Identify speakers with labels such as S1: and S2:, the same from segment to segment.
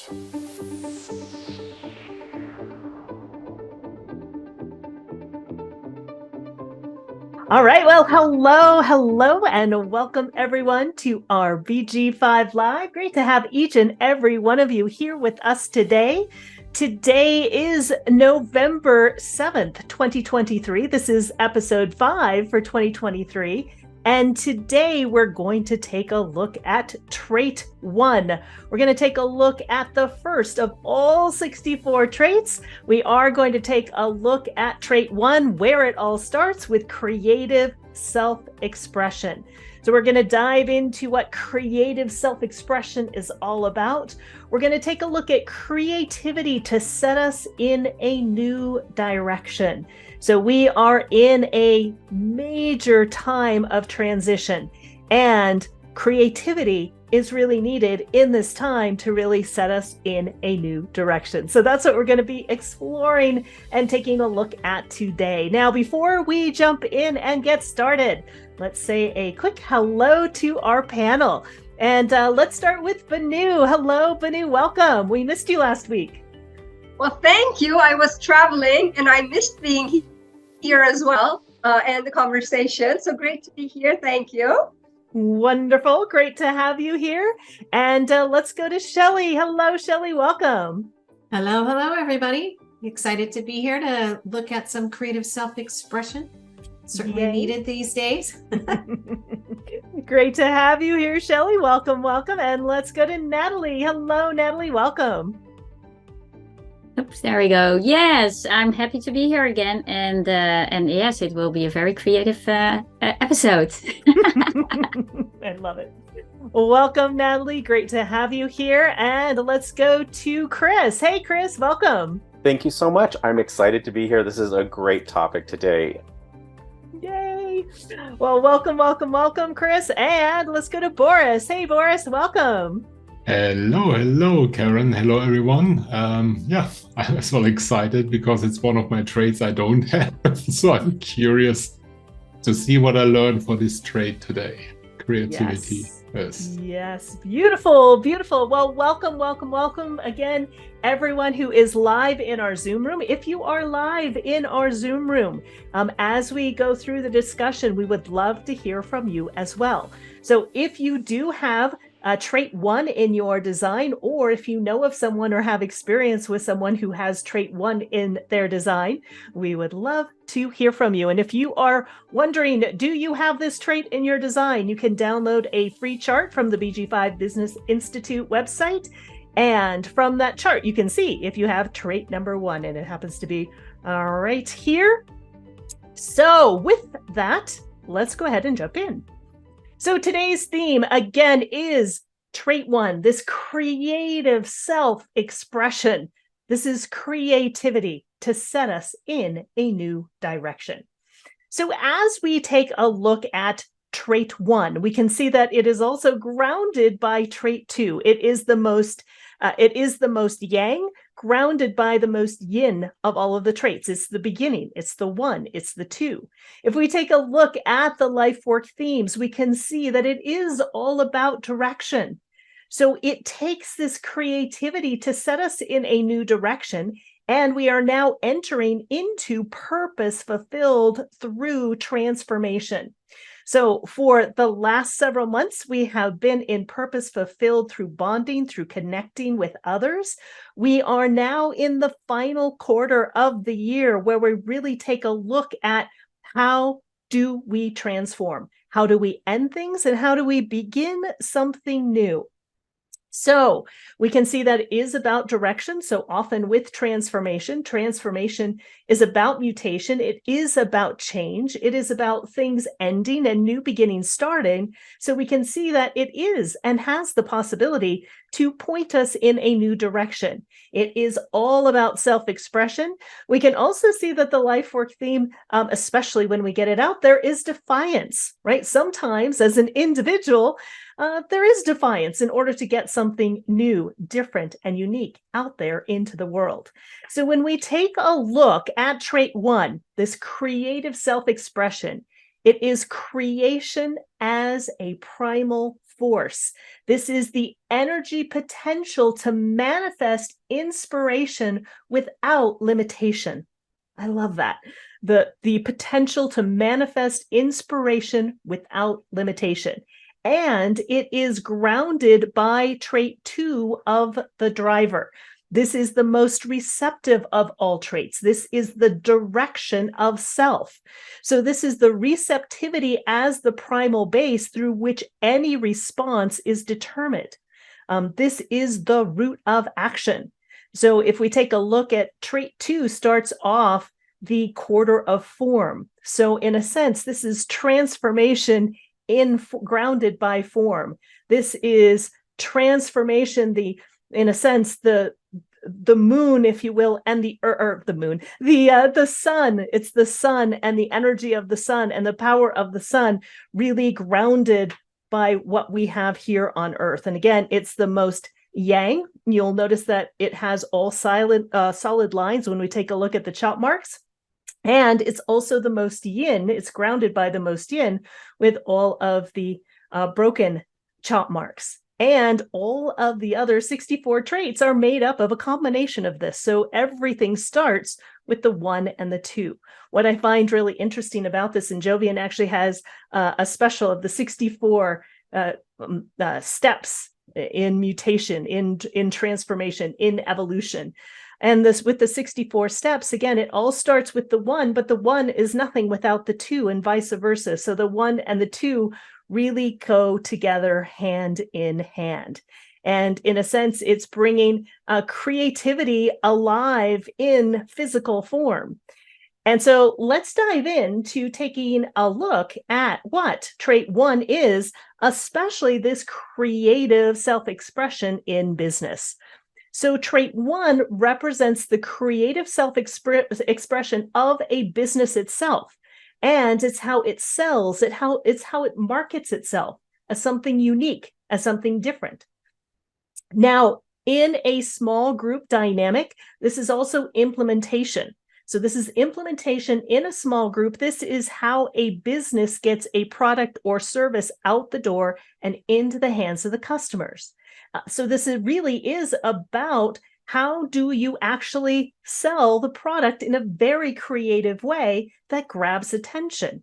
S1: All right. Well, hello, and welcome everyone to our BG5 Live. Great to have each and every one of you here with us today. Today is November 7th, 2023. This is episode 5 for 2023. And today we're going to take a look at trait 1. We're going to take a look at the first of all 64 traits. We are going to take a look at trait 1, where it all starts with creative self-expression. So we're going to dive into what creative self-expression is all about. We're going to take a look at creativity to set us in a new direction. So we are in a major time of transition, and creativity is really needed in this time to really set us in a new direction. So that's what we're going to be exploring and taking a look at today. Now, before we jump in and get started, let's say a quick hello to our panel. And let's start with Banu. Hello, Banu. Welcome. We missed you last week.
S2: Well, thank you. I was traveling and I missed being here as well and the conversation. So great to be here. Thank you.
S1: Wonderful. Great to have you here. And let's go to Shelley. Hello, Shelley. Welcome.
S3: Hello, everybody. Excited to be here to look at some creative self-expression. Certainly needed these days.
S1: Great to have you here, Shelley. Welcome. And let's go to Natalie. Hello, Natalie. Welcome.
S4: Oops, there we go. Yes, I'm happy to be here again, and yes, it will be a very creative episode.
S1: I love it. Welcome, Natalie. Great to have you here, and let's go to Chris. Hey, Chris. Welcome.
S5: Thank you so much. I'm excited to be here. This is a great topic today.
S1: Yay! Well, welcome, Chris, and let's go to Boris. Hey, Boris. Welcome.
S6: Hello, Karen. Hello, everyone. I'm as well excited because it's one of my traits I don't have. So I'm curious to see what I learned for this trait today. Creativity.
S1: Yes. Beautiful. Well, welcome again, everyone who is live in our Zoom room. If you are live in our Zoom room, as we go through the discussion, we would love to hear from you as well. So if you do have trait 1 in your design, or if you know of someone or have experience with someone who has trait 1 in their design, we would love to hear from you. And if you are wondering, do you have this trait in your design, you can download a free chart from the BG5 Business Institute website. And from that chart, you can see if you have trait number 1, and it happens to be right here. So with that, let's go ahead and jump in. So today's theme, again, is trait 1, this creative self-expression. This is creativity to set us in a new direction. So as we take a look at trait 1, we can see that it is also grounded by trait 2. It is the most yang, grounded by the most yin of all of the traits. It's the beginning, it's the 1, it's the 2. If we take a look at the life work themes, we can see that it is all about direction. So it takes this creativity to set us in a new direction, and we are now entering into purpose fulfilled through transformation. So for the last several months, we have been in purpose fulfilled through bonding, through connecting with others. We are now in the final quarter of the year where we really take a look at how do we transform? How do we end things? And how do we begin something new? So we can see that it is about direction. So often with transformation is about mutation. It is about change. It is about things ending and new beginnings starting. So we can see that it is and has the possibility to point us in a new direction. It is all about self-expression. We can also see that the life work theme, especially when we get it out there, is defiance, right? Sometimes as an individual, there is defiance in order to get something new, different, and unique out there into the world. So when we take a look at trait 1, this creative self-expression, it is creation as a primal force. This is the energy potential to manifest inspiration without limitation. I love that. The potential to manifest inspiration without limitation. And it is grounded by trait 2 of the driver. This is the most receptive of all traits. This is the direction of self. So this is the receptivity as the primal base through which any response is determined. This is the root of action. So if we take a look at trait 2, starts off the quarter of form. So in a sense, this is transformation grounded by form. This is transformation, in a sense, the moon, if you will, and the sun. It's the sun and the energy of the sun and the power of the sun really grounded by what we have here on Earth. And again, it's the most yang. You'll notice that it has all solid lines when we take a look at the chop marks. And it's also the most yin. It's grounded by the most yin with all of the broken chop marks. And all of the other 64 traits are made up of a combination of this. So everything starts with the 1 and the 2. What I find really interesting about this, and Jovian actually has a special of the 64 steps in mutation, in transformation, in evolution. And this, with the 64 steps, again, it all starts with the 1, but the 1 is nothing without the 2 and vice versa. So the 1 and the 2 really go together hand in hand. And in a sense, it's bringing creativity alive in physical form. And so let's dive into taking a look at what trait 1 is, especially this creative self-expression in business. So trait 1 represents the creative self-expression of a business itself. And it's how it sells, it's how it markets itself as something unique, as something different. Now, in a small group dynamic, this is also implementation. So this is implementation in a small group. This is how a business gets a product or service out the door and into the hands of the customers. So this really is about how do you actually sell the product in a very creative way that grabs attention.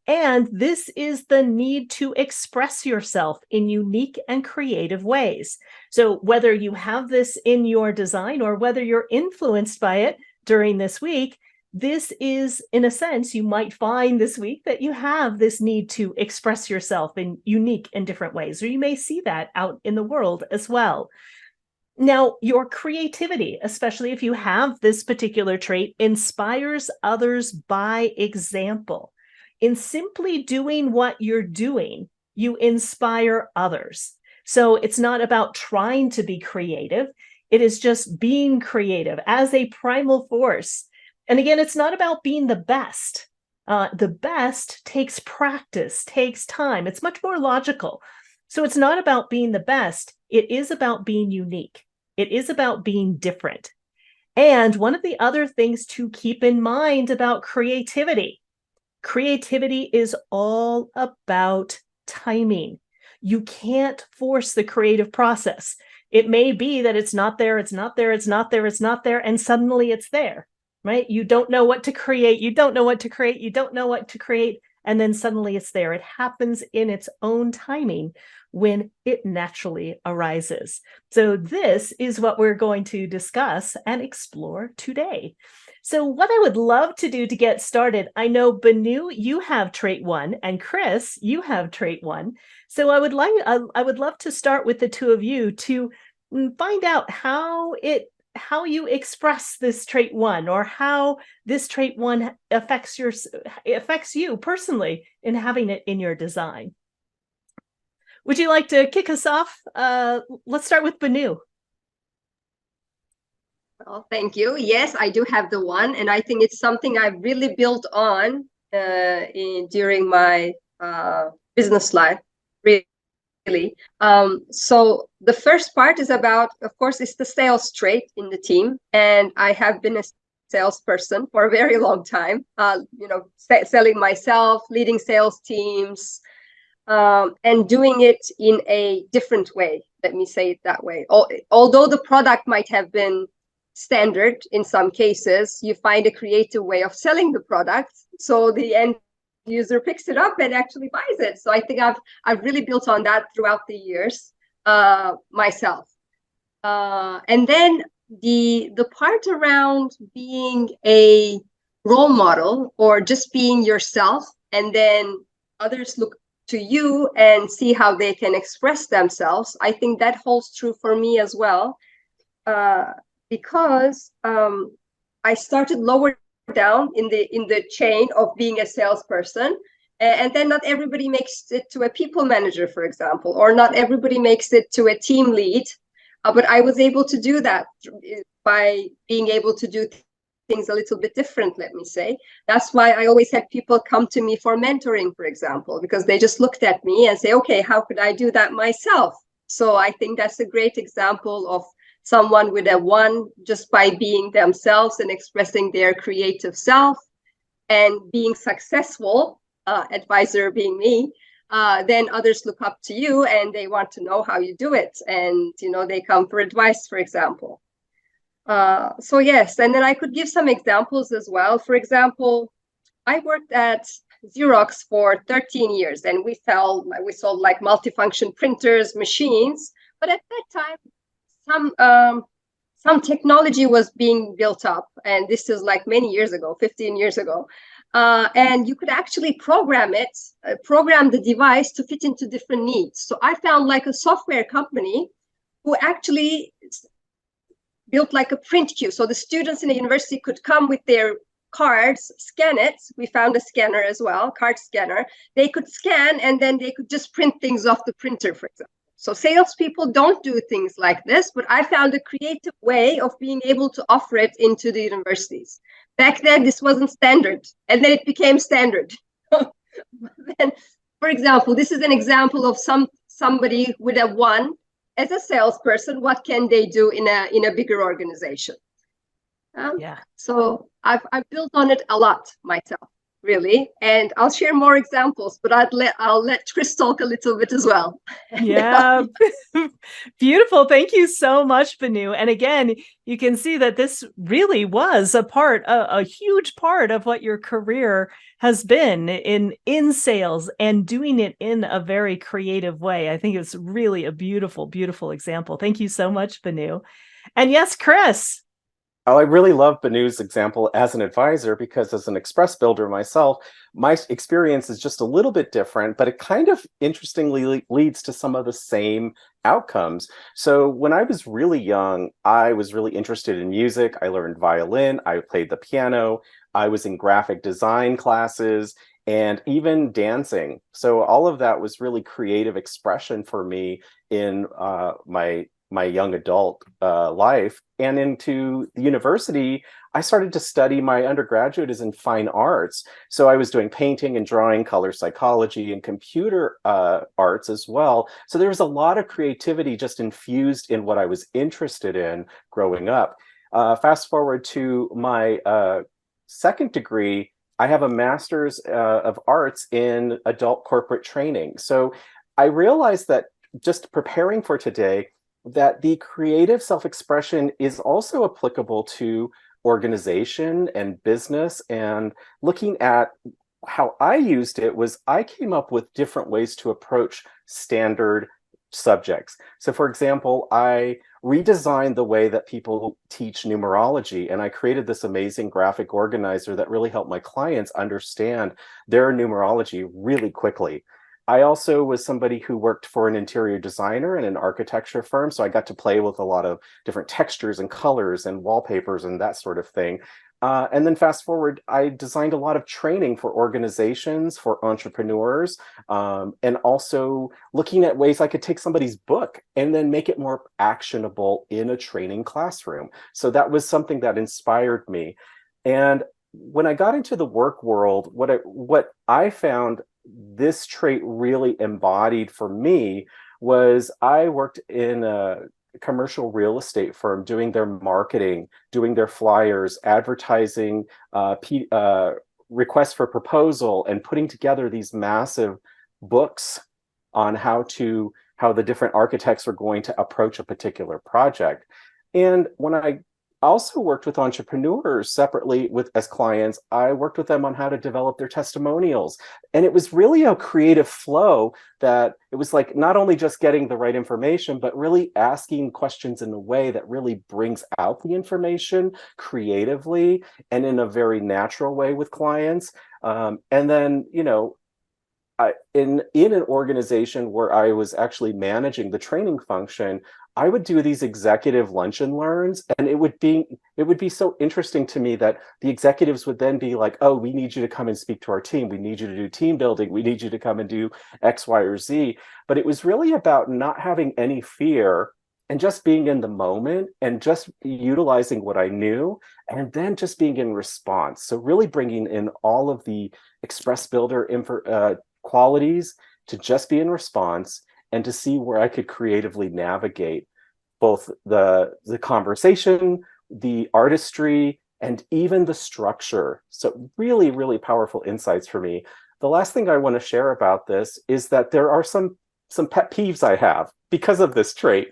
S1: And this is the need to express yourself in unique and creative ways. So whether you have this in your design or whether you're influenced by it during this week, this is, in a sense, you might find this week that you have this need to express yourself in unique and different ways, or you may see that out in the world as well. Now, your creativity, especially if you have this particular trait, inspires others by example. In simply doing what you're doing, you inspire others. So it's not about trying to be creative. It is just being creative as a primal force. And again, it's not about being the best. The best takes practice, takes time. It's much more logical. So it's not about being the best. It is about being unique. It is about being different. And one of the other things to keep in mind about creativity is all about timing. You can't force the creative process. It may be that it's not there, and suddenly it's there. Right? You don't know what to create. And then suddenly it's there. It happens in its own timing when it naturally arises. So this is what we're going to discuss and explore today. So what I would love to do to get started, I know Banu, you have trait 1, and Chris, you have trait 1. So I would love to start with the two of you to find out how you express this trait 1, or how this trait 1 affects you personally in having it in your design. Would you like to kick us off? Let's start with Banu.
S2: Well, thank you. Yes, I do have the 1, and I think it's something I've really built on during my business life, really. So the first part is about, of course, it's the sales trait in the team, and I have been a salesperson for a very long time. Selling myself, leading sales teams, and doing it in a different way. Let me say it that way. Although the product might have been standard in some cases, you find a creative way of selling the product, so the end user picks it up and actually buys it. So I think I've really built on that throughout the years myself. And then the part around being a role model or just being yourself, and then others look to you and see how they can express themselves. I think that holds true for me as well, because I started lower down in the chain of being a salesperson, and then not everybody makes it to a people manager, for example, or not everybody makes it to a team lead. But I was able to do that by being able to do things a little bit different, let me say. That's why I always had people come to me for mentoring, for example, because they just looked at me and say, okay, how could I do that myself? So I think that's a great example of someone with a one, just by being themselves and expressing their creative self and being successful, advisor being me, then others look up to you and they want to know how you do it. And, they come for advice, for example. So yes, and then I could give some examples as well. For example, I worked at Xerox for 13 years and we sold like multifunction printers, machines. But at that time, some technology was being built up. And this is like many years ago, 15 years ago. And you could actually program the device to fit into different needs. So I found like a software company who actually built like a print queue. So the students in the university could come with their cards, scan it. We found a scanner as well, card scanner. They could scan and then they could just print things off the printer, for example. So salespeople don't do things like this, but I found a creative way of being able to offer it into the universities. Back then, this wasn't standard, and then it became standard. Then, for example, this is an example of somebody with a one. As a salesperson, what can they do in a bigger organization?
S1: Yeah.
S2: So I've built on it a lot myself, really, and I'll share more examples. But I'll let Chris talk a little bit as well.
S1: Yeah. Beautiful. Thank you so much, Banu. And again, you can see that this really was a huge part of what your career has been in sales and doing it in a very creative way. I think it's really a beautiful, beautiful example. Thank you so much, Banu. And yes, Chris.
S5: Oh, I really love Banu's example as an advisor because as an express builder myself, my experience is just a little bit different, but it kind of interestingly leads to some of the same outcomes. So when I was really young, I was really interested in music. I learned violin, I played the piano, I was in graphic design classes, and even dancing. So all of that was really creative expression for me in my young adult life. And into the university, I started to study. My undergraduate is in fine arts. So I was doing painting and drawing, color psychology, and computer arts as well. So there was a lot of creativity just infused in what I was interested in growing up. Fast forward to my second degree, I have a master's of arts in adult corporate training. So I realized that just preparing for today, that the creative self-expression is also applicable to organization and business. And looking at how I used it was I came up with different ways to approach standard subjects. So for example, I redesigned the way that people teach numerology, and I created this amazing graphic organizer that really helped my clients understand their numerology really quickly. I also was somebody who worked for an interior designer and an architecture firm, so I got to play with a lot of different textures and colors and wallpapers and that sort of thing. And then fast forward, I designed a lot of training for organizations, for entrepreneurs, and also looking at ways I could take somebody's book and then make it more actionable in a training classroom. So that was something that inspired me. And when I got into the work world, what I found this trait really embodied for me was I worked in a commercial real estate firm doing their marketing, doing their flyers, advertising, requests for proposal, and putting together these massive books on how the different architects were going to approach a particular project. And when I also worked with entrepreneurs separately as clients, I worked with them on how to develop their testimonials. And it was really a creative flow that it was like not only just getting the right information, but really asking questions in a way that really brings out the information creatively and in a very natural way with clients. And then, in an organization where I was actually managing the training function, I would do these executive lunch and learns, and it would be so interesting to me that the executives would then be like, "Oh, we need you to come and speak to our team. We need you to do team building. We need you to come and do X, Y, or Z." But it was really about not having any fear and just being in the moment and just utilizing what I knew, and then just being in response. So really bringing in all of the Express Builder qualities to just be in response and to see where I could creatively navigate both the conversation, the artistry, and even the structure. So really, really powerful insights for me. The last thing I want to share about this is that there are some pet peeves I have because of this trait.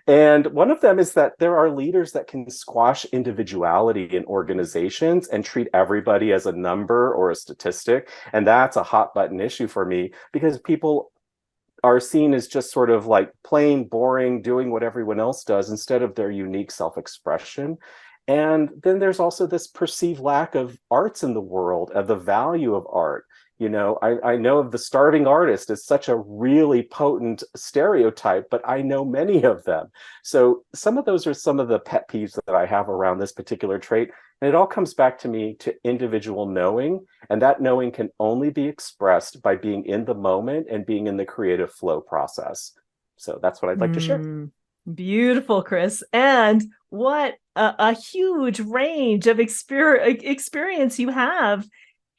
S5: And one of them is that there are leaders that can squash individuality in organizations and treat everybody as a number or a statistic. And that's a hot button issue for me, because people are seen as just sort of like plain boring, doing what everyone else does instead of their unique self-expression. And then there's also this perceived lack of arts in the world, of the value of art. I know of the starving artist as such a really potent stereotype, but I know many of them. So some of those are some of the pet peeves that I have around this particular trait. And it all comes back to me to individual knowing, and that knowing can only be expressed by being in the moment and being in the creative flow process. So that's what I'd like to share.
S1: Beautiful, Chris. And what a huge range of experience you have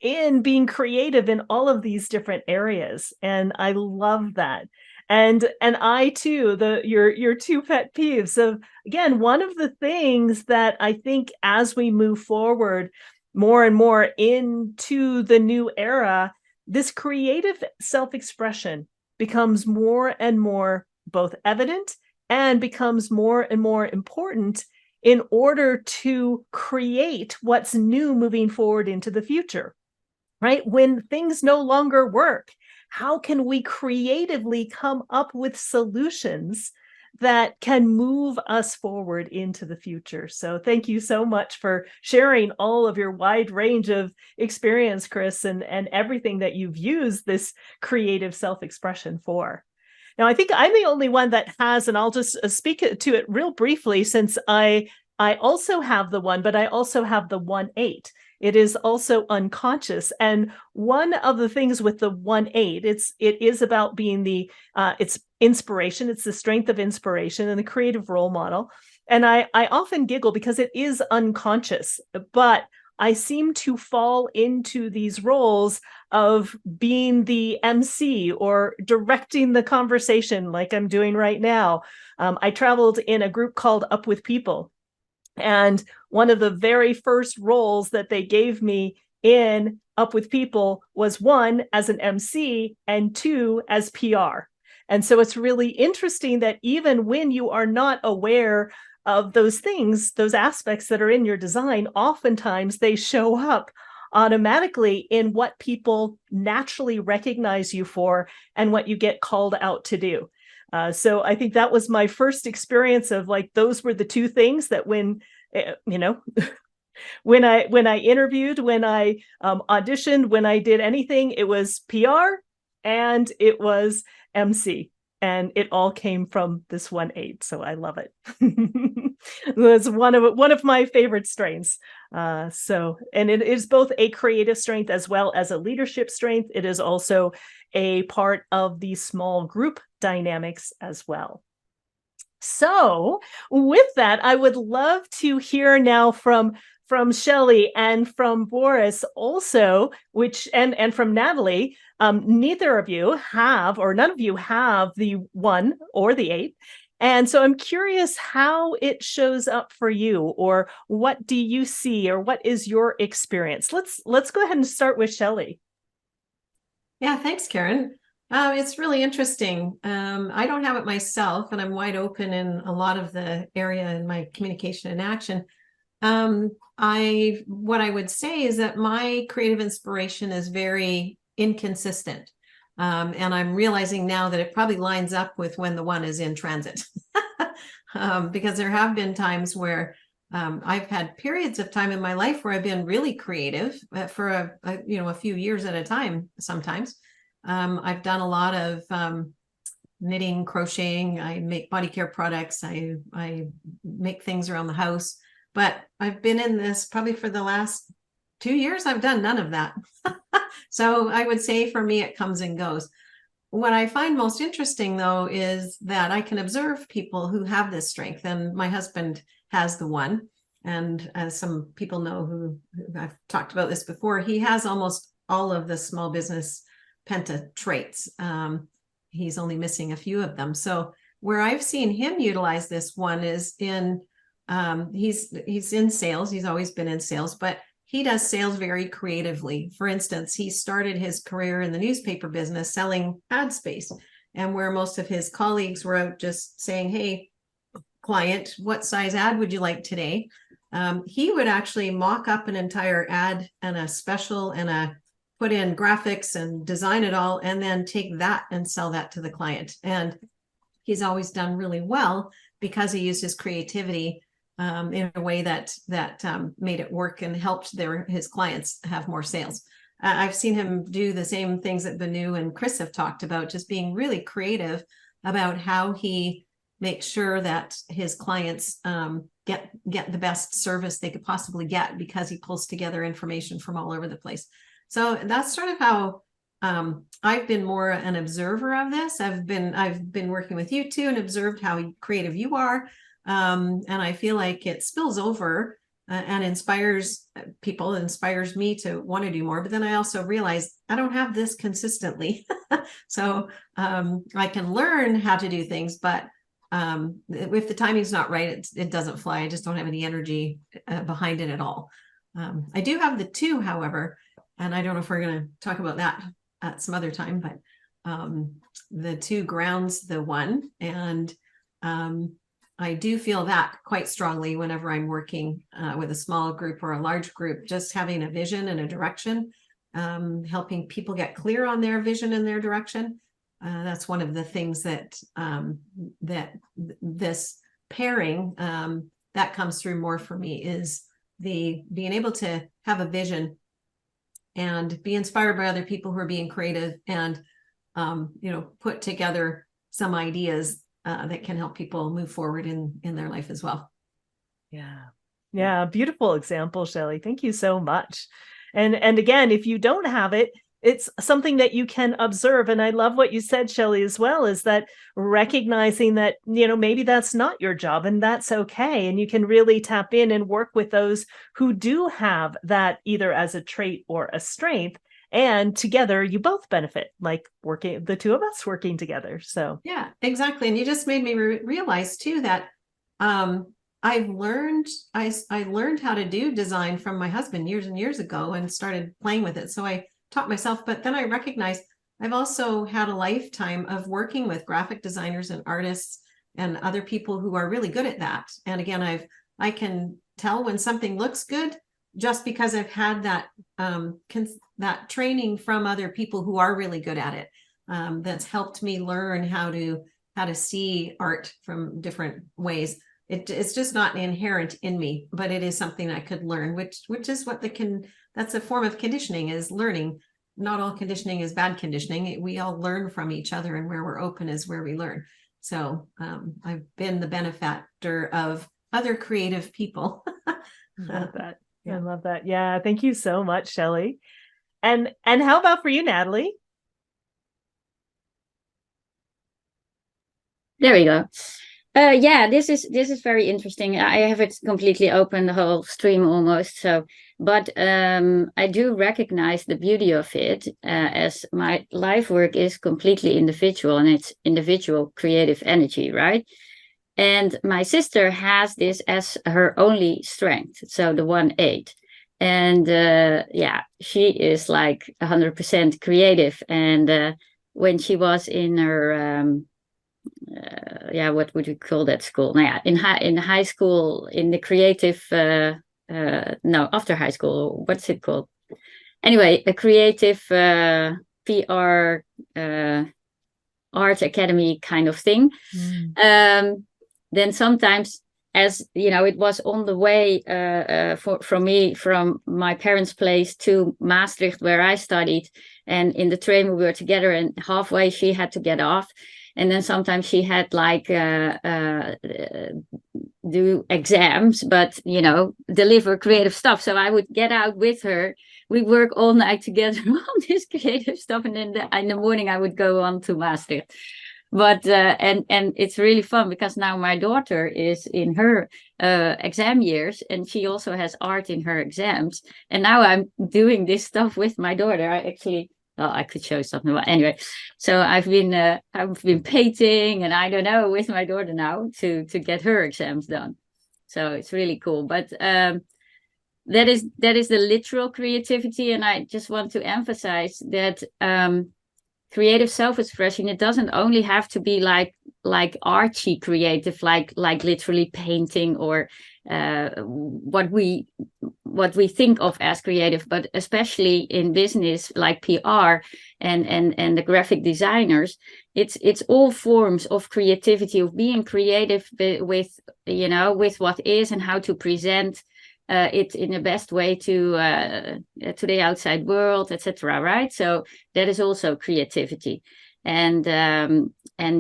S1: in being creative in all of these different areas. And I love that. And I too, your two pet peeves of, again, one of the things that I think as we move forward more and more into the new era, this creative self-expression becomes more and more both evident and becomes more and more important in order to create what's new moving forward into the future. Right? When things no longer work, how can we creatively come up with solutions that can move us forward into the future? So thank you so much for sharing all of your wide range of experience, Chris, and everything that you've used this creative self-expression for. Now, I think I'm the only one that has, and I'll just speak to it real briefly, since I also have the one, but I also have the 1-8. It is also unconscious. And one of the things with the 1-8, it is about being it's inspiration. It's the strength of inspiration and the creative role model. And I often giggle because it is unconscious, but I seem to fall into these roles of being the MC or directing the conversation like I'm doing right now. I traveled in a group called Up With People. And one of the very first roles that they gave me in Up With People was 1, as an MC, and 2, as PR. And so it's really interesting that even when you are not aware of those things, those aspects that are in your design, oftentimes they show up automatically in what people naturally recognize you for and what you get called out to do. So I think that was my first experience of like, those were the two things that when I interviewed, when I auditioned, when I did anything, it was PR and it was MC. And it all came from this 1-8. So I love it. That's one of my favorite strengths. And it is both a creative strength as well as a leadership strength. It is also a part of the small group dynamics as well. So with that, I would love to hear now from Shelley and from Boris also, and from Natalie. Neither of you have, or none of you have, the 1 or the 8. And so I'm curious how it shows up for you, or what do you see, or what is your experience? Let's go ahead and start with Shelley.
S3: Yeah, thanks, Karen. It's really interesting. I don't have it myself, and I'm wide open in a lot of the area in my communication and action. What I would say is that my creative inspiration is very inconsistent. And I'm realizing now that it probably lines up with when the one is in transit. Because there have been times where I've had periods of time in my life where I've been really creative for a few years at a time. Sometimes I've done a lot of knitting, crocheting. I make body care products. I make things around the house. But I've been in this probably for the last 2 years. I've done none of that. So I would say for me, it comes and goes. What I find most interesting, though, is that I can observe people who have this strength. And my husband has the one. And as some people know who I've talked about this before, he has almost all of the small business Penta traits. He's only missing a few of them. So where I've seen him utilize this one is in, he's in sales. He's always been in sales, but he does sales very creatively. For instance, he started his career in the newspaper business selling ad space. And where most of his colleagues were out just saying, hey, client, what size ad would you like today? He would actually mock up an entire ad and a special and put in graphics and design it all, and then take that and sell that to the client. And he's always done really well because he used his creativity in a way that made it work and helped his clients have more sales. I've seen him do the same things that Banu and Chris have talked about, just being really creative about how he makes sure that his clients get the best service they could possibly get, because he pulls together information from all over the place. So that's sort of how I've been more an observer of this. I've been working with you too and observed how creative you are. And I feel like it spills over and inspires people, inspires me to want to do more. But then I also realize I don't have this consistently. So I can learn how to do things, but if the timing's not right, it doesn't fly. I just don't have any energy behind it at all. I do have the two, however, and I don't know if we're going to talk about that at some other time, but the two grounds the one. And I do feel that quite strongly whenever I'm working with a small group or a large group, just having a vision and a direction, helping people get clear on their vision and their direction. That's one of the things that this pairing that comes through more for me, is the being able to have a vision and be inspired by other people who are being creative and put together some ideas that can help people move forward in their life as well.
S1: Yeah, beautiful example, Shelley. Thank you so much. And again, if you don't have it, it's something that you can observe. And I love what you said, Shelley, as well, is that recognizing that, maybe that's not your job, and that's okay. And you can really tap in and work with those who do have that, either as a trait or a strength. And together you both benefit, like the two of us working together. So
S3: yeah, exactly. And you just made me realize too that I learned how to do design from my husband years and years ago and started playing with it. So I taught myself, but then I recognized I've also had a lifetime of working with graphic designers and artists and other people who are really good at that. And again, I can tell when something looks good just because I've had that training from other people who are really good at it. That's helped me learn how to see art from different ways. It's just not inherent in me, but it is something I could learn, which is what that's a form of conditioning, is learning. Not all conditioning is bad conditioning. We all learn from each other, and where we're open is where we learn. So I've been the benefactor of other creative people.
S1: Love that. Yeah. I love that. Yeah. Thank you so much, Shelley. And how about for you, Natalie?
S4: There we go. Yeah, this is very interesting. I have it completely open, the whole stream almost. So, but I do recognize the beauty of it, as my life work is completely individual, and it's individual creative energy, right? And my sister has this as her only strength, so the 1/8. And yeah, she is like 100% creative, and when she was in her what would you call that school? Nou ja, in high school, in the creative no, after high school, what's it called? Anyway, a creative PR art academy kind of thing. Then sometimes, as you know, it was on the way from my parents' place to Maastricht, where I studied, and in the train we were together, and halfway she had to get off, and then sometimes she had like do exams, but you know, deliver creative stuff. So I would get out with her. We work all night together on this creative stuff, and then in the morning I would go on to Maastricht. But and it's really fun because now my daughter is in her exam years, and she also has art in her exams. And now I'm doing this stuff with my daughter. I could show something, but anyway. So I've been painting, and I don't know, with my daughter now to get her exams done. So it's really cool. But that is the literal creativity, and I just want to emphasize that creative self-expression, it doesn't only have to be like artsy creative, like literally painting or what we think of as creative, but especially in business like PR and the graphic designers, it's all forms of creativity, of being creative with what is and how to present it in the best way to the outside world, etc. Right? So that is also creativity, and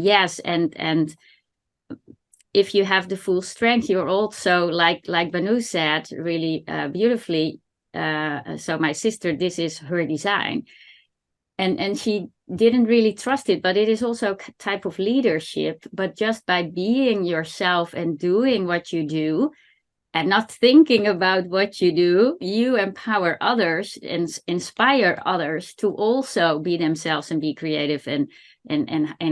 S4: yes, and if you have the full strength, you're also like Banu said really beautifully. So my sister, this is her design, and she didn't really trust it, but it is also a type of leadership. But just by being yourself and doing what you do, and not thinking about what you do, you empower others and inspire others to also be themselves and be creative and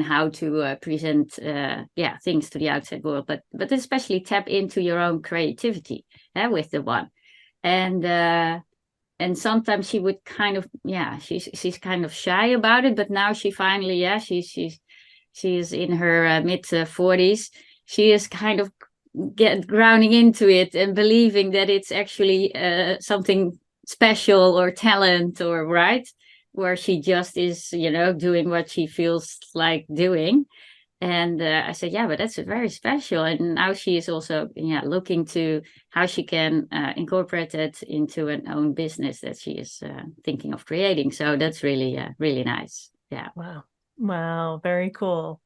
S4: how to present things to the outside world, but especially tap into your own creativity with the one. And sometimes she would kind of she's kind of shy about it, but now she finally she's in her mid 40s. She is kind of grounding into it and believing that it's actually something special or talent, or right, where she just is doing what she feels like doing. And I said, yeah, but that's very special. And now she is also looking to how she can incorporate it into an own business that she is thinking of creating. So that's really really nice. Yeah.
S1: Wow, very cool.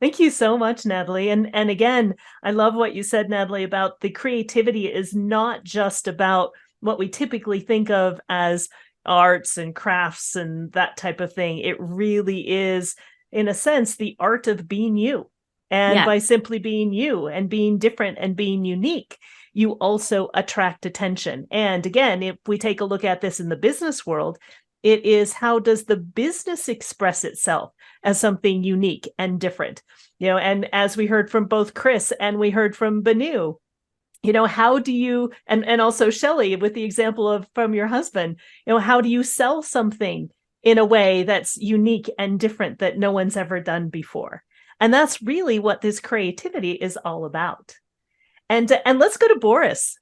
S1: Thank you so much, Natalie. And again, I love what you said, Natalie, about the creativity is not just about what we typically think of as arts and crafts and that type of thing. It really is, in a sense, the art of being you. And by simply being you and being different and being unique, you also attract attention. And again, if we take a look at this in the business world, it is, how does the business express itself as something unique and different? And as we heard from both Chris and we heard from Banu, how do you, and also Shelley with the example from your husband, how do you sell something in a way that's unique and different that no one's ever done before? And that's really what this creativity is all about. And let's go to Boris.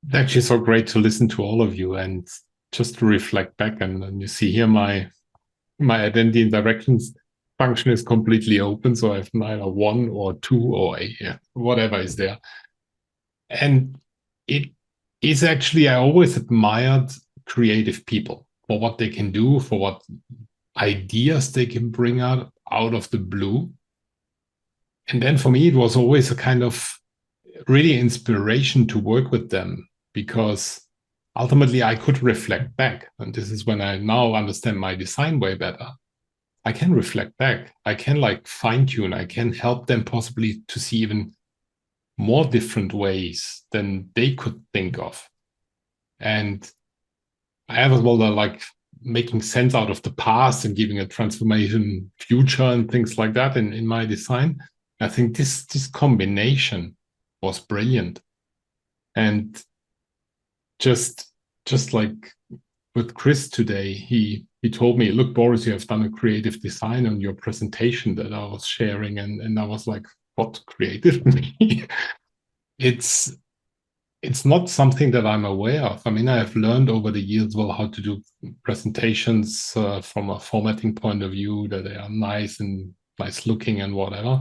S6: It's actually so great to listen to all of you and just to reflect back. And you see here my identity and directions function is completely open. So I have neither 1 or 2 or whatever is there. And it is actually, I always admired creative people for what they can do, for what ideas they can bring out of the blue. And then for me, it was always a kind of really inspiration to work with them, because ultimately I could reflect back. And this is when I now understand my design way better. I can reflect back. I can fine tune. I can help them possibly to see even more different ways than they could think of. And I have as well making sense out of the past and giving a transformation future and things like that in my design. I think this combination was brilliant. And just like with Chris today, he told me, look, Boris, you have done a creative design on your presentation that I was sharing. And I was like, what creative? It's not something that I'm aware of. I mean, I have learned over the years, well, how to do presentations from a formatting point of view, that they are nice and nice looking and whatever.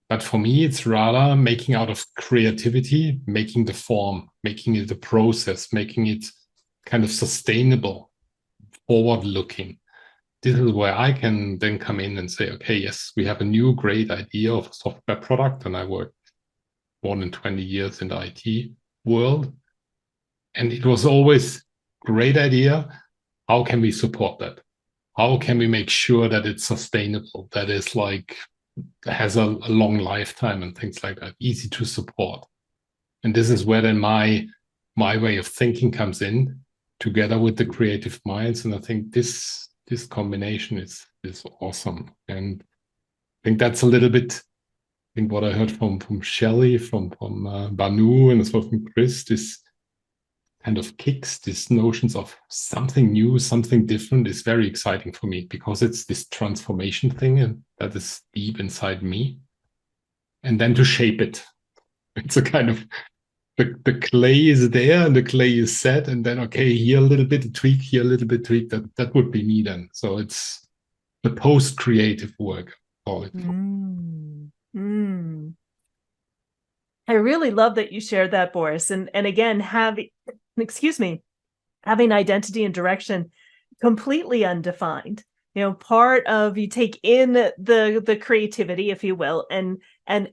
S6: But for me, it's rather making out of creativity, making the form, making it a process, making it kind of sustainable, forward looking. This is where I can then come in and say, okay, yes, we have a new great idea of a software product. And I worked more than 20 years in the IT world. And it was always great idea. How can we support that? How can we make sure that it's sustainable? That is like, has a long lifetime and things like that, easy to support. And this is where then my way of thinking comes in together with the creative minds. And I think this combination is awesome. And I think that's a little bit, I think what I heard from Shelley, from Banu, and as well from Chris, this kind of kicks, these notions of something new, something different is very exciting for me, because it's this transformation thing and that is deep inside me. And then to shape it. It's a kind of, the clay is there and the clay is set, and then, okay, here a little bit of tweak, here a little bit of tweak, that would be me then. So it's the post-creative work, call it.
S1: I really love that you shared that, Boris. And again, having identity and direction completely undefined. Part of, you take in the creativity, if you will, and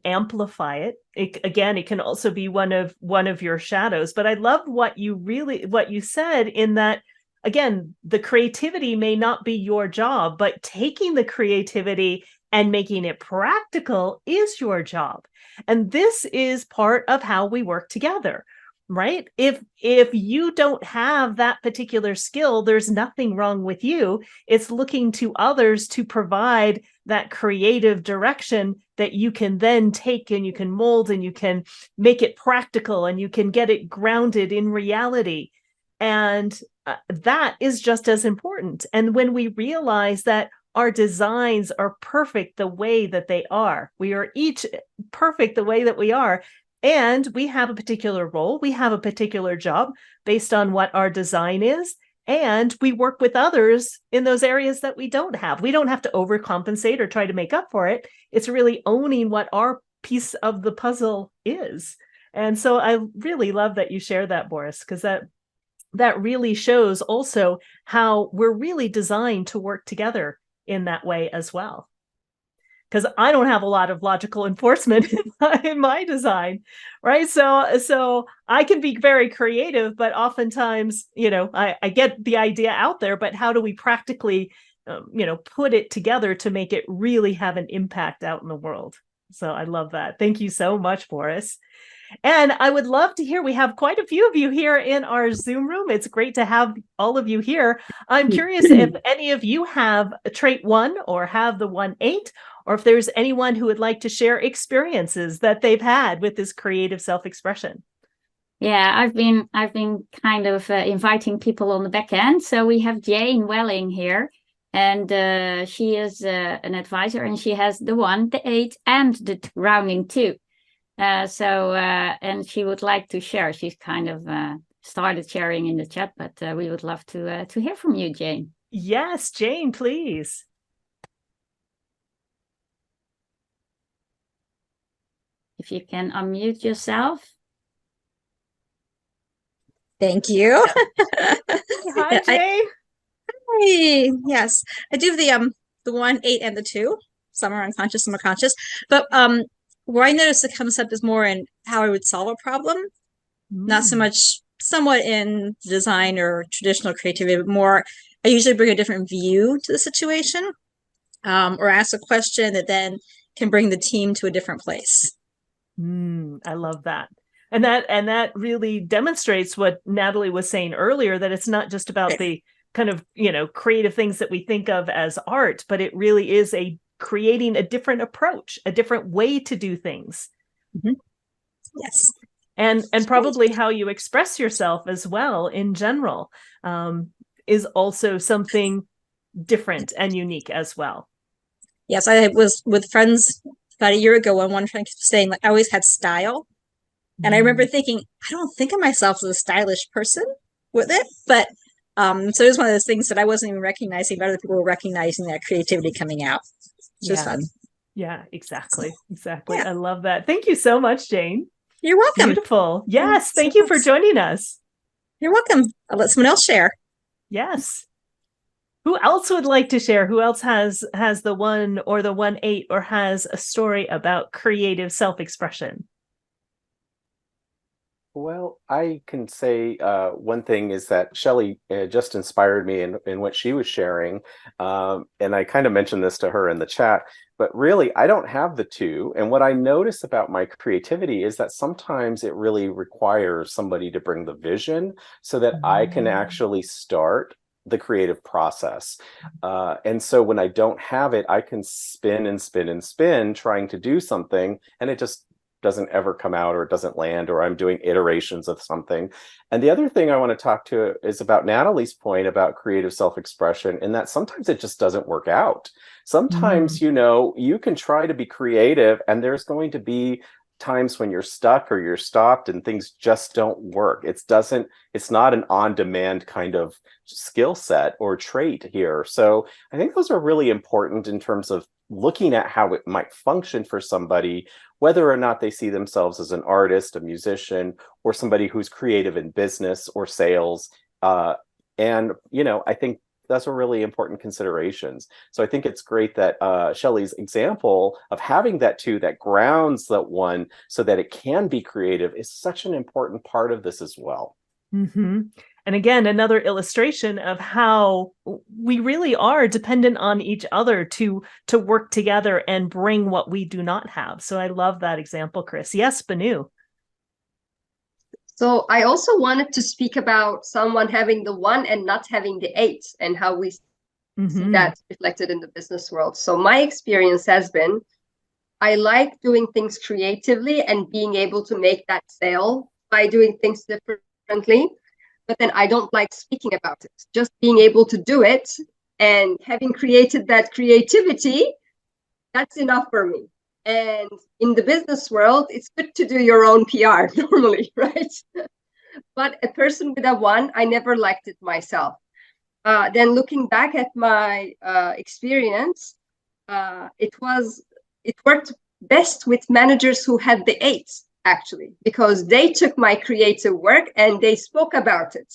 S1: amplify it. It can also be one of your shadows. But I love what you said, in that, again, the creativity may not be your job, but taking the creativity and making it practical is your job. And this is part of how we work together, right? If you don't have that particular skill, there's nothing wrong with you. It's looking to others to provide that creative direction that you can then take and you can mold and you can make it practical and you can get it grounded in reality. And that is just as important. And when we realize that our designs are perfect the way that they are, we are each perfect the way that we are, and we have a particular role, we have a particular job based on what our design is, and we work with others in those areas that we don't have. We don't have to overcompensate or try to make up for it. It's really owning what our piece of the puzzle is. And so I really love that you share that, Boris, because that really shows also how we're really designed to work together in that way as well. Because I don't have a lot of logical enforcement in my design, right? So I can be very creative, but oftentimes, I get the idea out there, but how do we practically, put it together to make it really have an impact out in the world? So I love that. Thank you so much, Boris. And I would love to hear, we have quite a few of you here in our Zoom room. It's great to have all of you here. I'm curious if any of you have a trait 1 or have the 1-8, or if there's anyone who would like to share experiences that they've had with this creative self-expression.
S4: Yeah, I've been kind of inviting people on the back end. So we have Jane Welling here, and she is an advisor, and she has the 1, the 8, and the rounding 2. And she would like to share. She's kind of started sharing in the chat, but we would love to hear from you, Jane.
S1: Yes, Jane, please.
S4: If you can unmute yourself.
S7: Thank you.
S1: Hi, Jane.
S7: Hi. Yes, I do have the 1, 8, and the 2. Some are unconscious, some are conscious. But where I notice the concept is more in how I would solve a problem, not so much somewhat in design or traditional creativity, but more I usually bring a different view to the situation, or ask a question that then can bring the team to a different place.
S1: I love that. And that really demonstrates what Natalie was saying earlier, that it's not just about the kind of, creative things that we think of as art, but it really is creating a different approach, a different way to do things.
S7: Yes.
S1: and probably how you express yourself as well in general is also something different and unique as well.
S7: Yes, I was with friends about a year ago, and one friend kept saying, like, I always had style. And I remember thinking, I don't think of myself as a stylish person with it. But so it was one of those things that I wasn't even recognizing, but other people were recognizing that creativity coming out. Which was fun.
S1: Yeah, exactly. Yeah.
S7: Yeah.
S1: I love that. Thank you so much, Jane.
S7: You're welcome.
S1: Beautiful. Yes. Thank you for joining us.
S7: You're welcome. I'll let someone else share.
S1: Yes. Who else would like to share? Who else has the 1 or the 1-8 or has a story about creative self-expression?
S5: Well, I can say one thing is that Shelley just inspired me in what she was sharing. And I kind of mentioned this to her in the chat, but really, I don't have the 2. And what I notice about my creativity is that sometimes it really requires somebody to bring the vision so that I can actually start the creative process. And so when I don't have it, I can spin and spin and spin trying to do something, and it just doesn't ever come out, or it doesn't land, or I'm doing iterations of something. And the other thing I want to talk to is about Natalie's point about creative self-expression, and that sometimes it just doesn't work out. Sometimes, you can try to be creative, and there's going to be times when you're stuck or you're stopped and things just don't work. It's not an on-demand kind of skill set or trait here. So I think those are really important in terms of looking at how it might function for somebody, whether or not they see themselves as an artist, a musician, or somebody who's creative in business or sales. And, I think those are really important considerations. So I think it's great that Shelley's example of having that 2 that grounds that 1 so that it can be creative is such an important part of this as well.
S1: Mm-hmm. And again, another illustration of how we really are dependent on each other to work together and bring what we do not have. So I love that example, Chris. Yes, Banu.
S2: So I also wanted to speak about someone having the 1 and not having the 8, and how we see that reflected in the business world. So my experience has been, I like doing things creatively and being able to make that sale by doing things differently. But then I don't like speaking about it. Just being able to do it and having created that creativity, that's enough for me. And in the business world, it's good to do your own PR normally, right? But a person with a 1, I never liked it myself. Then looking back at my experience, it worked best with managers who had the 8, actually, because they took my creative work and they spoke about it.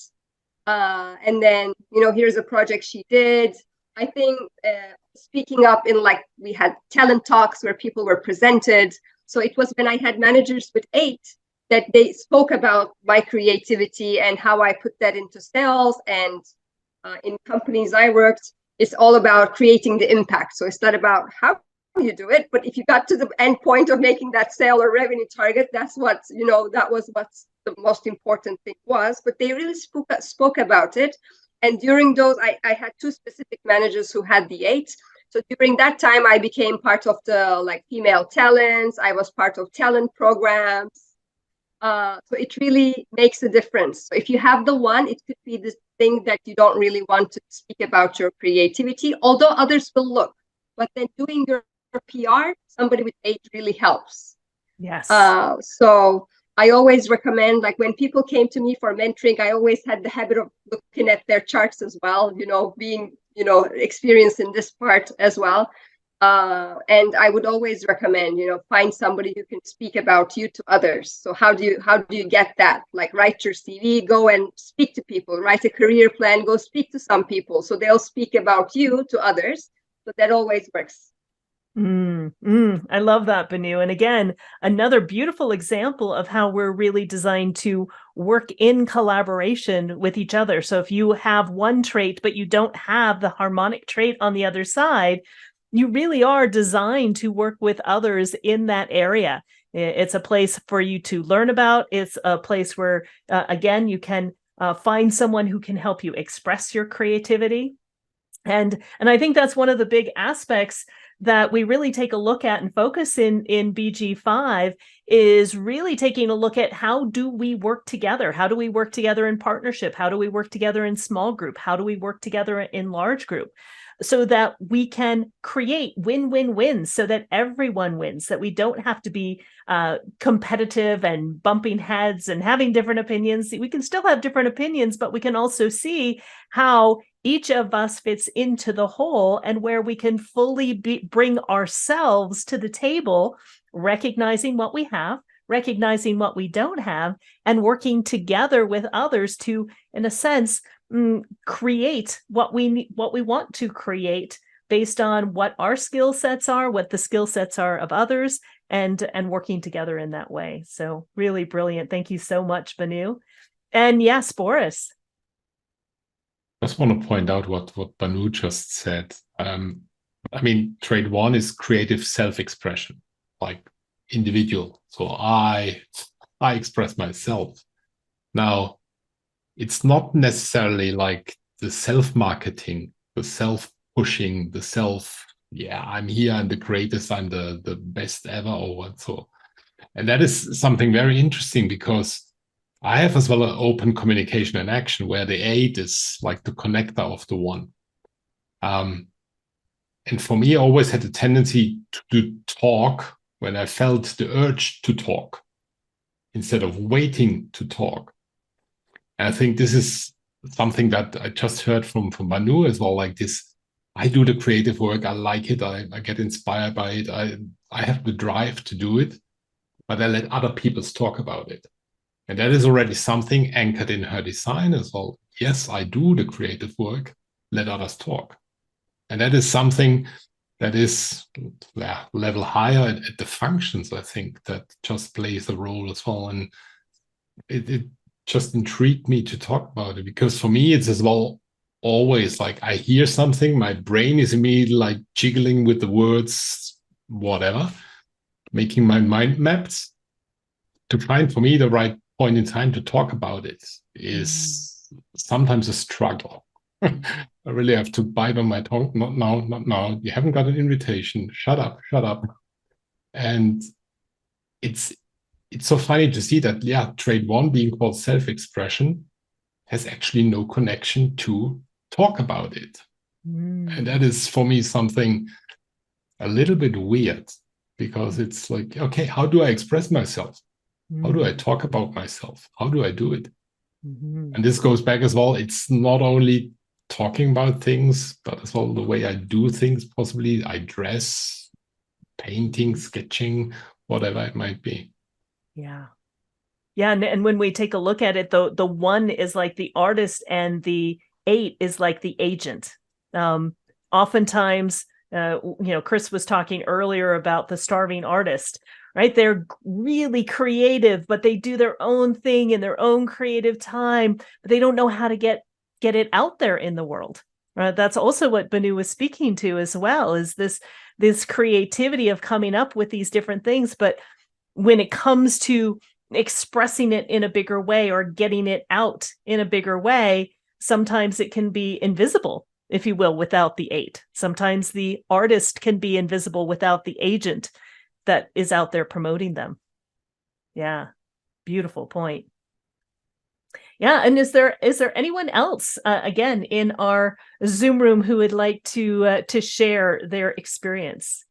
S2: And then, here's a project she did. I think speaking up in, like, we had talent talks where people were presented. So it was when I had managers with 8 that they spoke about my creativity and how I put that into sales. And in companies I worked, it's all about creating the impact. So it's not about how you do it, but if you got to the end point of making that sale or revenue target, that's what, that was what the most important thing was. But they really spoke about it. And during those, I had 2 specific managers who had the 8. So during that time, I became part of the female talents. I was part of talent programs. So it really makes a difference. So if you have the 1, it could be this thing that you don't really want to speak about your creativity, although others will look. But then doing your PR, somebody with 8 really helps.
S1: Yes.
S2: So I always recommend, when people came to me for mentoring, I always had the habit of looking at their charts as well, being, experienced in this part as well. And I would always recommend, find somebody who can speak about you to others. So how do you get that? Write your CV, go and speak to people, write a career plan, go speak to some people. So they'll speak about you to others. So that always works.
S1: I love that, Banu. And again, another beautiful example of how we're really designed to work in collaboration with each other. So if you have one trait, but you don't have the harmonic trait on the other side, you really are designed to work with others in that area. It's a place for you to learn about. It's a place where, again, you can find someone who can help you express your creativity. And I think that's one of the big aspects that we really take a look at and focus in BG5 is really taking a look at how do we work together? How do we work together in partnership? How do we work together in small group? How do we work together in large group? So that we can create win-win-wins, so that everyone wins, that we don't have to be competitive and bumping heads and having different opinions. We can still have different opinions, but we can also see how each of us fits into the whole, and where we can fully bring ourselves to the table, recognizing what we have, recognizing what we don't have, and working together with others to, in a sense, create what we want to create based on what our skill sets are, what the skill sets are of others, and working together in that way. So really brilliant. Thank you so much, Banu. And yes, Boris.
S6: I just want to point out what Banu just said. I mean, trade one is creative self-expression, like individual. So I express myself. Now, it's not necessarily like the self-marketing, the self-pushing, the self, I'm here, I'm the greatest, I'm the best ever, or what so. And that is something very interesting, because I have as well an open communication and action, where the 8 is like the connector of the 1. And for me, I always had a tendency to talk when I felt the urge to talk, instead of waiting to talk. And I think this is something that I just heard from Banu as well, like this, I do the creative work, I like it, I get inspired by it, I have the drive to do it, but I let other people talk about it. And that is already something anchored in her design as well. Yes, I do the creative work, let others talk. And that is something that is level higher at the functions, I think, that just plays a role as well. And it just intrigued me to talk about it, because for me, it's as well always like I hear something, my brain is immediately like jiggling with the words, whatever, making my mind maps. To find for me the right point in time to talk about it is sometimes a struggle. I really have to bite on my tongue. Not now, not now. You haven't got an invitation. Shut up, shut up. And it's so funny to see that, trade one being called self-expression has actually no connection to talk about it. And that is for me something a little bit weird, because it's like, okay, how do I express myself? How do I talk about myself? How do I do it? And this goes back as well. It's not only talking about things, but as well the way I do things, possibly I dress, painting, sketching, whatever it might be.
S1: Yeah. And when we take a look at it, the 1 is like the artist and the 8 is like the agent. Oftentimes, Chris was talking earlier about the starving artist, right? They're really creative, but they do their own thing in their own creative time, but they don't know how to get it out there in the world. Right? That's also what Banu was speaking to as well, is this creativity of coming up with these different things. But when it comes to expressing it in a bigger way or getting it out in a bigger way, sometimes it can be invisible, if you will, without the 8. Sometimes the artist can be invisible without the agent that is out there promoting them. Yeah, beautiful point. Yeah, and is there anyone else again in our Zoom room who would like to share their experience?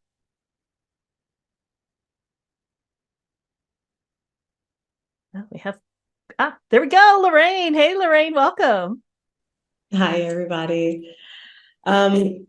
S1: Oh, we have there we go, Lorraine. Hey, Lorraine, welcome.
S8: Hi, everybody. I'm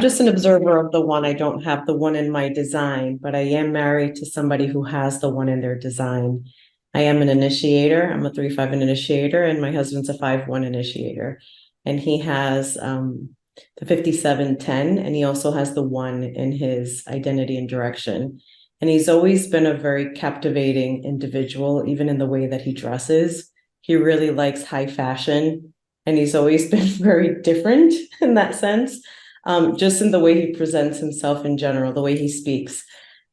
S8: just an observer of the 1. I don't have the 1 in my design, but I am married to somebody who has the 1 in their design. I am an initiator. I'm a 3-5 initiator, and my husband's a 5-1 initiator. And he has the 5710, and he also has the 1 in his identity and direction. And he's always been a very captivating individual, even in the way that he dresses. He really likes high fashion, and he's always been very different in that sense, just in the way he presents himself in general, the way he speaks.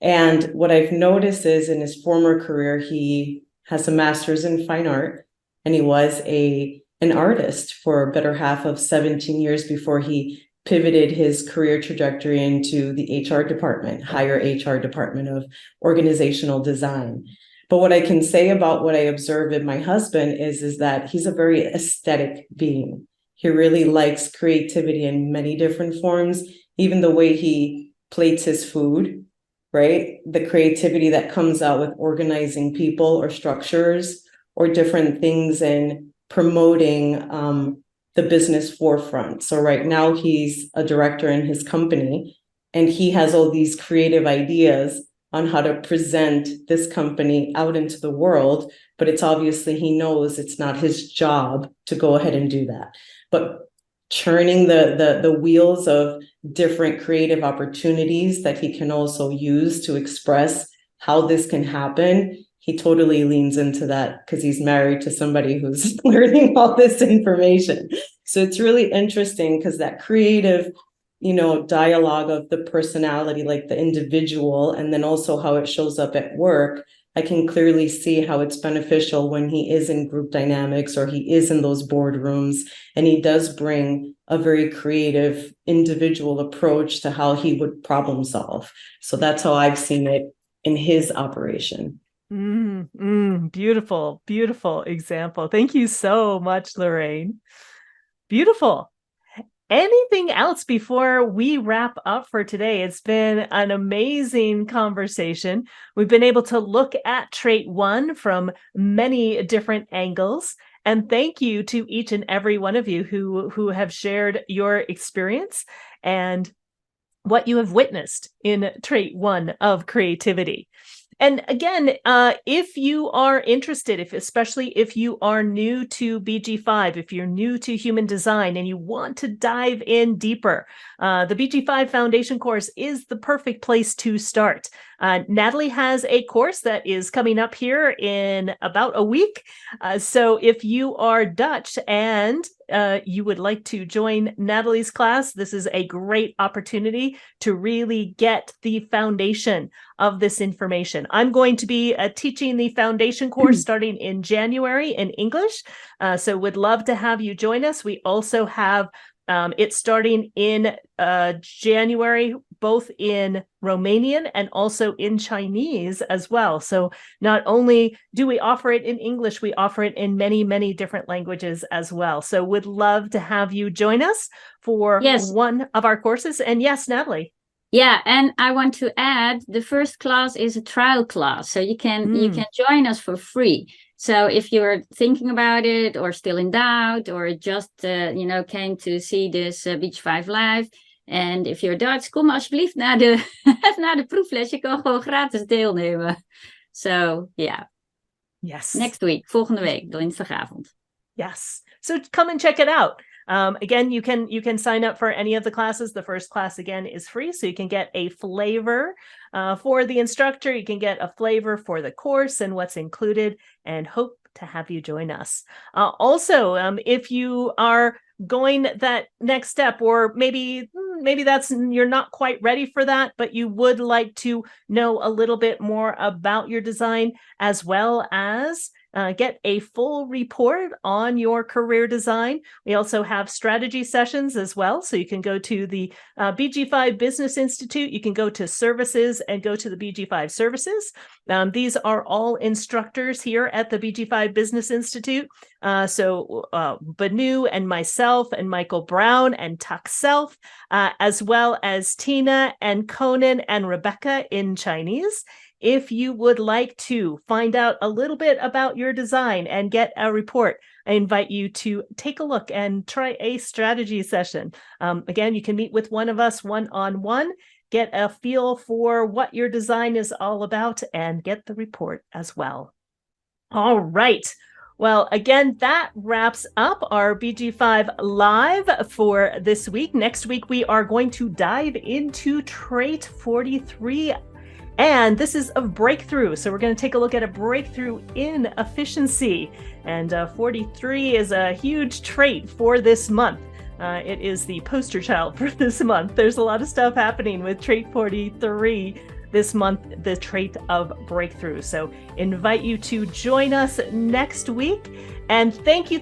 S8: And what I've noticed is in his former career, he has a master's in fine art, and he was an artist for a better half of 17 years before he pivoted his career trajectory into the HR department, higher HR department of organizational design. But what I can say about what I observe in my husband is that he's a very aesthetic being. He really likes creativity in many different forms, even the way he plates his food, right? The creativity that comes out with organizing people or structures or different things and promoting the business forefront. So right now he's a director in his company, and he has all these creative ideas on how to present this company out into the world, but it's obviously he knows it's not his job to go ahead and do that. But churning the wheels of different creative opportunities that he can also use to express how this can happen, he totally leans into that because he's married to somebody who's learning all this information. So it's really interesting because that creative, dialogue of the personality, like the individual, and then also how it shows up at work, I can clearly see how it's beneficial when he is in group dynamics or he is in those boardrooms, and he does bring a very creative individual approach to how he would problem solve. So that's how I've seen it in his operation.
S1: Beautiful, beautiful example. Thank you so much, Lorraine. Beautiful. Anything else before we wrap up for today? It's been an amazing conversation. We've been able to look at trait 1 from many different angles. And thank you to each and every one of you who have shared your experience and what you have witnessed in trait 1 of creativity. And again, if you are interested, especially if you are new to BG5, if you're new to human design and you want to dive in deeper, the BG5 Foundation course is the perfect place to start. Natalie has a course that is coming up here in about a week. So if you are Dutch and you would like to join Natalie's class, this is a great opportunity to really get the foundation of this information. I'm going to be teaching the foundation course starting in January in English. So would love to have you join us. We also have it starting in January, both in Romanian and also in Chinese as well. So not only do we offer it in English, we offer it in many, many different languages as well. So would love to have you join us for one of our courses. And yes, Natalie.
S4: Yeah, and I want to add, the first class is a trial class, so you can join us for free. So if you're thinking about it or still in doubt or just came to see this BG5 live, and if you're Dutch, kom alsjeblieft naar de proefles. Je kan gewoon gratis deelnemen. So yeah.
S1: Yes.
S4: Next week, volgende week, dinsdagavond.
S1: Yes. So come and check it out. Again, you can sign up for any of the classes. The first class, again, is free, so you can get a flavor for the instructor. You can get a flavor for the course and what's included, and hope to have you join us. Also, if you are going that next step, or maybe that's you're not quite ready for that, but you would like to know a little bit more about your design, as well as get a full report on your career design. We also have strategy sessions as well. So you can go to the BG5 Business Institute. You can go to services and go to the BG5 services. These are all instructors here at the BG5 Business Institute. So Banu and myself and Michael Brown and Tuck Self, as well as Tina and Conan and Rebecca in Chinese. If you would like to find out a little bit about your design and get a report, I invite you to take a look and try a strategy session. Again, you can meet with one of us one-on-one, get a feel for what your design is all about, and get the report as well. All right. Well, again, that wraps up our BG5 Live for this week. Next week, we are going to dive into trait 43. And this is a breakthrough. So we're going to take a look at a breakthrough in efficiency. And 43 is a huge trait for this month. It is the poster child for this month. There's a lot of stuff happening with trait 43 this month, the trait of breakthrough. So invite you to join us next week. And thank you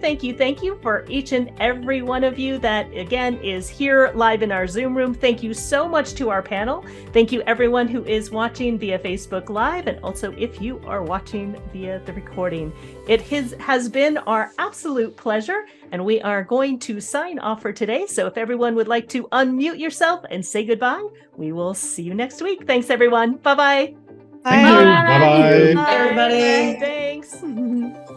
S1: for each and every one of you that, again, is here live in our Zoom room. Thank you so much to our panel. Thank you, everyone who is watching via Facebook Live, and also if you are watching via the recording. It has been our absolute pleasure, and we are going to sign off for today. So if everyone would like to unmute yourself and say goodbye, we will see you next week. Thanks, everyone. Bye-bye.
S6: Thank you. Bye-bye.
S1: Bye,
S8: everybody.
S1: Thanks.